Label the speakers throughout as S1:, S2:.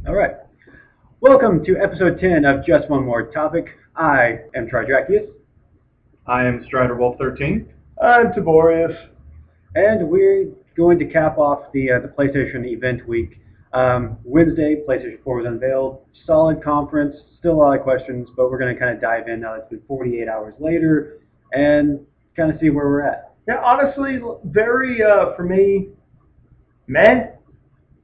S1: All right. Welcome to episode 10 of Just One More Topic. I am Tridracius,
S2: I am Strider Wolf 13.
S3: I'm Tiborius.
S1: and we're going to cap off the PlayStation event week. Wednesday, PlayStation 4 was unveiled. Solid conference, still a lot of questions, but we're going to kind of dive in now. It's been 48 hours later, and kind of see where we're at.
S3: Yeah, honestly, very, for me, meh.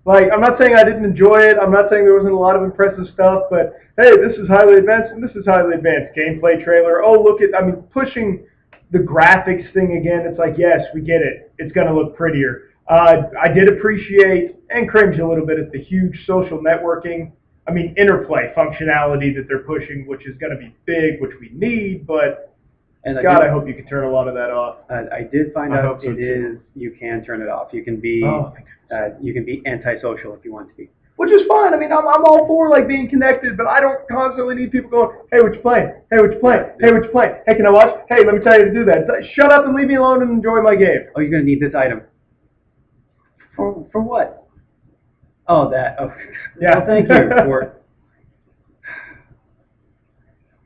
S3: Like, I'm not saying I didn't enjoy it. I'm not saying there wasn't a lot of impressive stuff, but hey, this is highly advanced, and this is highly advanced. Gameplay trailer. Oh, look at, pushing the graphics thing again. It's like, yes, we get it. It's going to look prettier. I did appreciate and cringe a little bit at the huge social networking, interplay functionality that they're pushing, which is going to be big, which we need, but
S1: And
S3: I hope you can turn a lot of that off.
S1: I did find
S2: I
S1: out
S2: hope so,
S1: you can turn it off. You can be antisocial if you want to be.
S3: Which is fine. I'm all for like being connected, but I don't constantly need people going, hey, what you playing? Hey, what you playing? Hey, what you playing? Hey, can I watch? Hey, let me tell you to do that. Shut up and leave me alone and enjoy my game.
S1: Oh, you're going to need this item. For what? Oh, that. Oh,
S3: Yeah.
S1: Well, thank you for.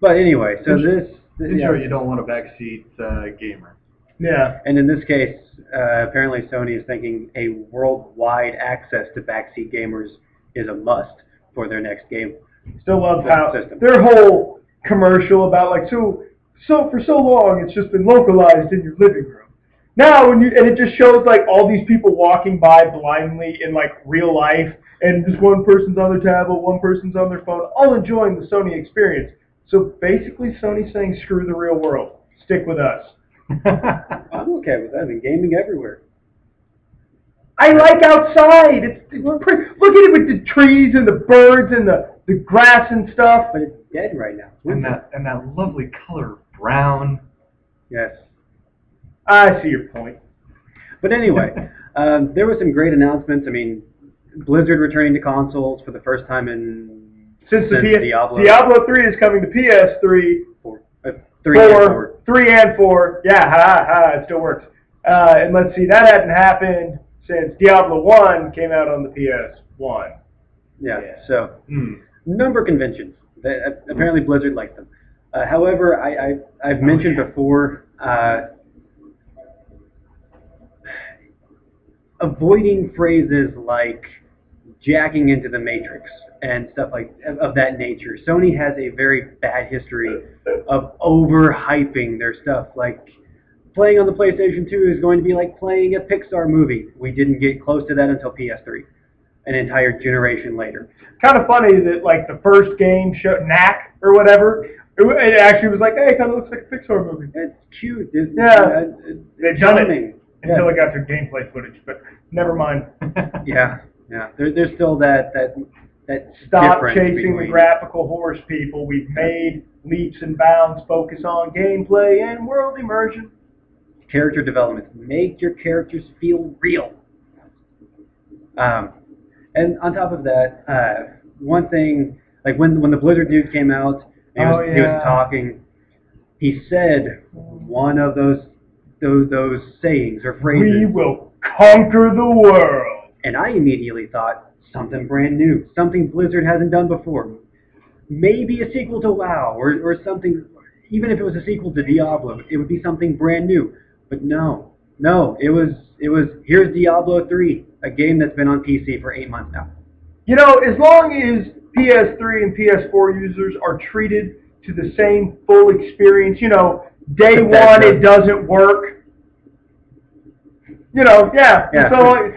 S1: But anyway, so
S2: Sure, you don't want a backseat gamer.
S3: Yeah.
S1: And in this case, apparently Sony is thinking a worldwide access to backseat gamers is a must for their next game.
S3: Still love how
S1: System.
S3: their whole commercial about like so for so long it's just been localized in your living room. Now and it just shows like all these people walking by blindly in like real life, and just one person's on their tablet, one person's on their phone, all enjoying the Sony experience. So basically Sony's saying screw the real world. Stick with us.
S1: I'm okay with that. I mean, gaming everywhere.
S3: I like outside. It's pretty. Look at it with the trees and the birds and the grass and stuff.
S1: But it's dead right now. It's
S2: and
S1: winter.
S2: that lovely color brown.
S1: Yes.
S3: I see your point.
S1: But anyway, there were some great announcements. I mean, Blizzard returning to consoles for the first time
S3: Since
S1: Diablo.
S3: Diablo 3 is coming to PS3,
S1: 3 and 4.
S3: 3 and 4. Yeah, it still works. And let's see, that hadn't happened since Diablo 1 came out on the PS1.
S1: Yeah.
S3: Yeah.
S1: So, number of conventions. Apparently Blizzard liked them. However, I've mentioned before, avoiding phrases like jacking into the Matrix and stuff like of that nature. Sony has a very bad history of overhyping their stuff. Like playing on the PlayStation 2 is going to be like playing a Pixar movie. We didn't get close to that until PS3, an entire generation later.
S3: Kind of funny that like the first game showed Knack or whatever. It actually was like, hey, it kind of looks like a Pixar movie.
S1: It's cute. It's,
S3: Yeah. They've done it
S1: charming.
S3: until
S1: Yeah.
S3: it got to gameplay footage, but never mind.
S1: Yeah. There's still that
S3: Stop
S1: difference
S3: chasing the
S1: between-
S3: graphical horse, people. We've made leaps and bounds. Focus on gameplay and world immersion.
S1: character development. Make your characters feel real. And on top of that, one thing, like when the Blizzard dude came out, he was talking. He said one of those sayings or phrases.
S3: We will conquer the world.
S1: And I immediately thought something brand new, something Blizzard hasn't done before. Maybe a sequel to WoW or something. Even if it was a sequel to Diablo, it would be something brand new. But no, it was here's Diablo 3, a game that's been on PC for 8 months now.
S3: You know, as long as PS3 and PS4 users are treated to the same full experience, you know, day one it doesn't work. You know, yeah. So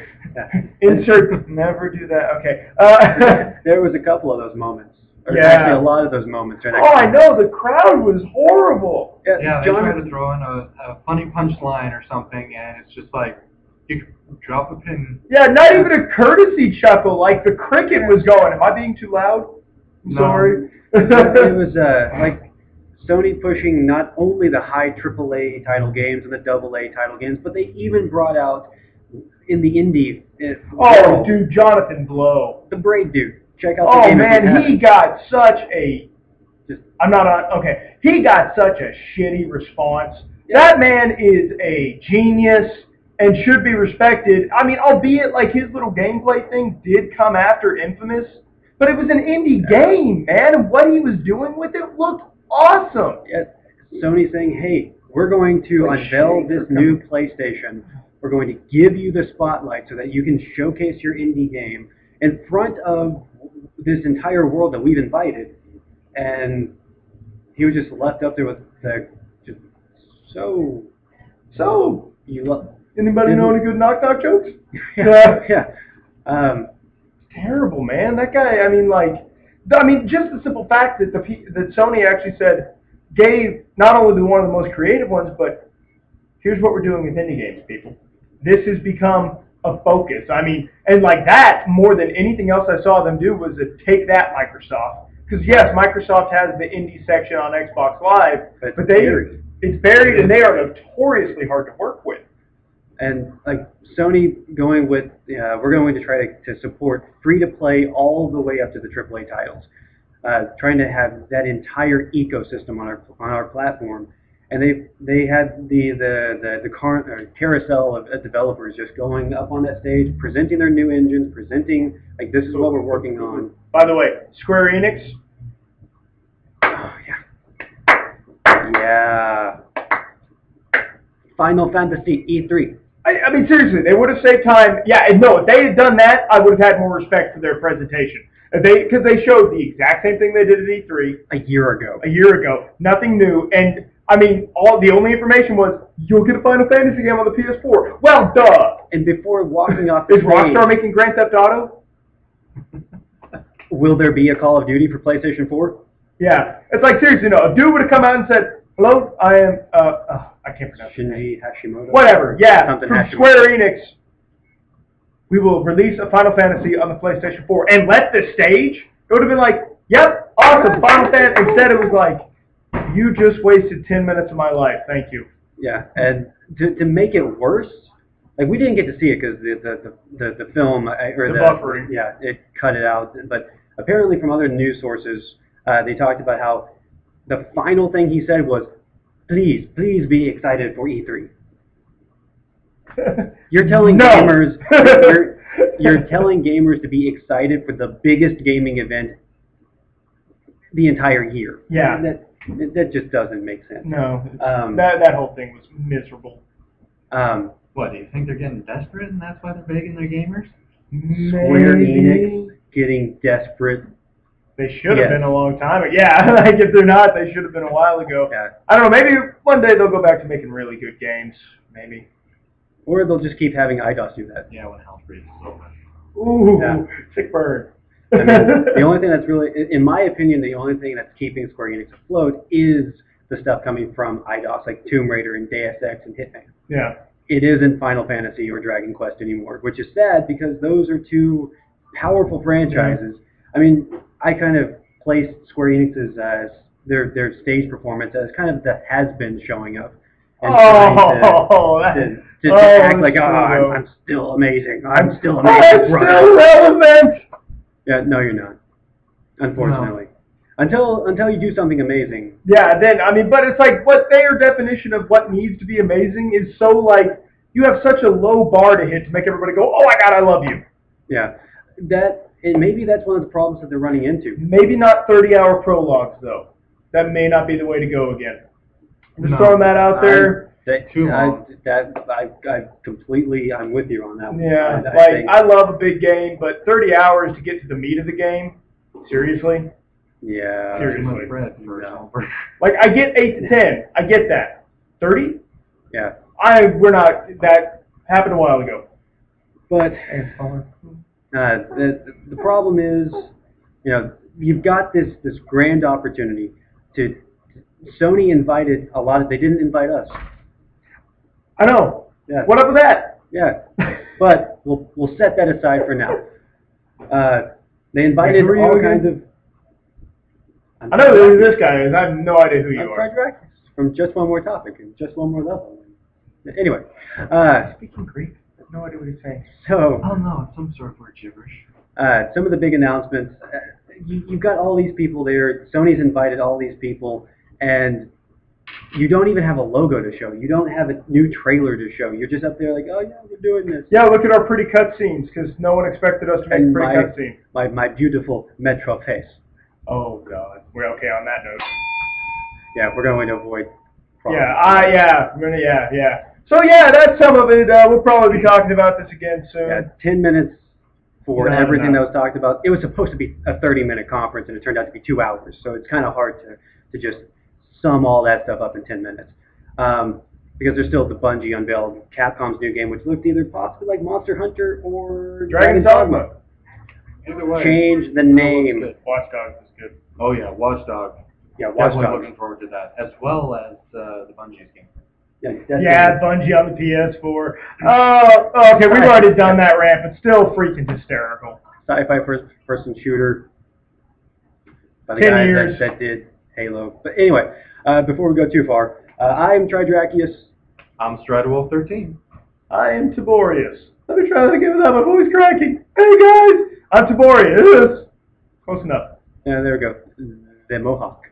S3: insert never do that. Okay.
S1: There was a couple of those moments. Or
S3: Yeah.
S1: actually a lot of those moments. During that
S3: Oh, I
S1: conference.
S3: know, the crowd was horrible.
S2: Yeah, they
S1: John,
S2: try to throw in a funny punchline or something, and it's just like, you drop a pin.
S3: Yeah, not even a courtesy chuckle, like the cricket was going. Am I being too loud? I'm
S2: No.
S3: sorry.
S1: it was like Sony pushing not only the high AAA title games and the AA title games, but they even brought out in the indie.
S3: Oh, dude, Jonathan Blow.
S1: The Braid dude. Check out the
S3: Oh
S1: game.
S3: man, he got such a. I'm not on. Okay, he got such a shitty response. That man is a genius and should be respected. I mean, albeit like his little gameplay thing did come after Infamous, But it was an indie game, man, and what he was doing with it looked awesome.
S1: Yeah, Sony saying, hey, we're going to unveil this new PlayStation. We're going to give you the spotlight so that you can showcase your indie game in front of this entire world that we've invited. And he was just left up there with the just so you love.
S3: Anybody know any good knock-knock jokes?
S1: Yeah.
S3: Terrible, man. That guy, just the simple fact that that Sony actually gave not only one of the most creative ones, but here's what we're doing with indie games, people. This has become a focus. And like that, more than anything else I saw them do was to take that Microsoft. Because yes, Microsoft has the indie section on Xbox Live, but it's buried and they are notoriously hard to work with.
S1: And like Sony going with, we're going to try to support free-to-play all the way up to the AAA titles, trying to have that entire ecosystem on our platform. And they had the carousel of developers just going up on that stage, presenting their new engines, presenting like this is what we're working on.
S3: By the way, Square Enix.
S1: Oh yeah. Yeah. Final Fantasy E3.
S3: Seriously, they would have saved time. Yeah, and no, if they had done that, I would have had more respect for their presentation. Because they showed the exact same thing they did at E3
S1: a year ago.
S3: Nothing new. And the only information was you'll get a Final Fantasy game on the PS4. Well, duh.
S1: And before walking off the
S3: stage, is Rockstar making Grand Theft Auto?
S1: Will there be a Call of Duty for PlayStation 4?
S3: Yeah, it's like seriously, no. A dude would have come out and said, "Hello, I am I can't pronounce
S1: Shinji Hashimoto."
S3: Whatever. Yeah,
S1: something
S3: from
S1: Hashimoto.
S3: Square Enix. We will release a Final Fantasy on the PlayStation 4 and let the stage. It would have been like, "Yep, awesome, Final Fantasy." Instead, it was like, "You just wasted 10 minutes of my life. Thank you."
S1: Yeah, and to make it worse, like we didn't get to see it because the film or
S3: the buffering.
S1: Yeah, it cut it out. But apparently, from other news sources, they talked about how the final thing he said was, "Please be excited for E3." You're telling gamers, you're telling gamers to be excited for the biggest gaming event the entire year.
S3: Yeah.
S1: That just doesn't make sense.
S3: No. That whole thing was miserable.
S2: What, do you think they're getting desperate and that's why they're begging their gamers?
S1: Square Enix getting desperate.
S3: They should have been a long time ago. Yeah, like if they're not, they should have been a while ago.
S1: Yeah.
S3: I don't know, maybe one day they'll go back to making really good games. Maybe.
S1: Or they'll just keep having IDOS do that.
S2: Yeah, when Hell's Breeze is over.
S3: Ooh, sick burn.
S1: The only thing that's really, in my opinion, the only thing that's keeping Square Enix afloat is the stuff coming from IDOS, like Tomb Raider and Deus Ex and Hitman.
S3: Yeah.
S1: It isn't Final Fantasy or Dragon Quest anymore, which is sad because those are two powerful franchises. Yeah. I kind of placed Square Enix's their stage performance as kind of the has-been showing up. And to act like, I'm still amazing. I'm still amazing.
S3: I'm still relevant.
S1: Yeah, no, you're not. Unfortunately, until you do something amazing.
S3: Yeah, then but it's like what their definition of what needs to be amazing is so like you have such a low bar to hit to make everybody go, "Oh my God, I love you."
S1: Yeah, maybe that's one of the problems that they're running into.
S3: Maybe not 30-hour prologues though. That may not be the way to go again. I'm just throwing that out there.
S1: I'm with you on that one.
S3: Yeah, I love a big game, but 30 hours to get to the meat of the game, seriously?
S1: Yeah.
S3: Seriously.
S2: No.
S3: Like, I get 8 to 10. I get that. 30?
S1: Yeah.
S3: That happened a while ago.
S1: But the problem is, you've got this grand opportunity to. Sony invited a lot of. They didn't invite us.
S3: I know.
S1: Yeah.
S3: What up with that?
S1: Yeah. But we'll set that aside for now. They invited all kinds of.
S3: I know who this guy is. I have no idea who you are.
S1: Fred Rex from Just One More Topic and Just One More Level. Anyway.
S3: Speaking Greek. I have no idea what he's saying.
S1: So.
S2: Oh no, it's some sort of word gibberish.
S1: Some of the big announcements. You've got all these people there. Sony's invited all these people, and you don't even have a logo to show. You don't have a new trailer to show. You're just up there like, oh yeah, we're doing this.
S3: Yeah, look at our pretty cutscenes, because no one expected us to make
S1: And
S3: pretty cutscenes.
S1: my beautiful Metro face.
S3: Oh God, we're okay on that note.
S1: Yeah, we're going to avoid. problems.
S3: Yeah. So yeah, that's some of it. We'll probably be talking about this again soon.
S1: Yeah, 10 minutes for
S3: No,
S1: everything
S3: no.
S1: that was talked about. It was supposed to be a 30-minute conference, and it turned out to be 2 hours. So it's kind of hard to just sum all that stuff up in 10 minutes. Because there's still the Bungie unveiled Capcom's new game, which looked either possibly like Monster Hunter or
S3: Dragon's Dogma.
S2: Either way.
S1: Change the name.
S3: Watch Dogs is good.
S2: Oh yeah, Watch Dogs.
S1: Yeah, Watch
S2: Definitely
S1: Dogs.
S2: looking forward to that, as well as the Bungie's game.
S3: Yeah, Bungie on the PS4. Oh, okay, we've already done that rant, but still freaking hysterical.
S1: Sci-fi first-person shooter by the
S3: 10
S1: guy
S3: years.
S1: that did Halo. But anyway, before we go too far, I'm Tridrachius.
S2: I'm Stradwolf 13.
S3: I am Tiborius. Let me try that again without my voice cracking. Hey guys, I'm Tiborius. Close enough.
S1: And there we go, the Mohawk.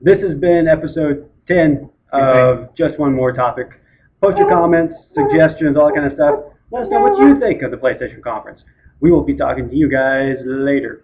S1: This has been episode 10 of Just One More Topic. Post your comments, suggestions, all that kind of stuff. Let us know what you think of the PlayStation conference. We will be talking to you guys later.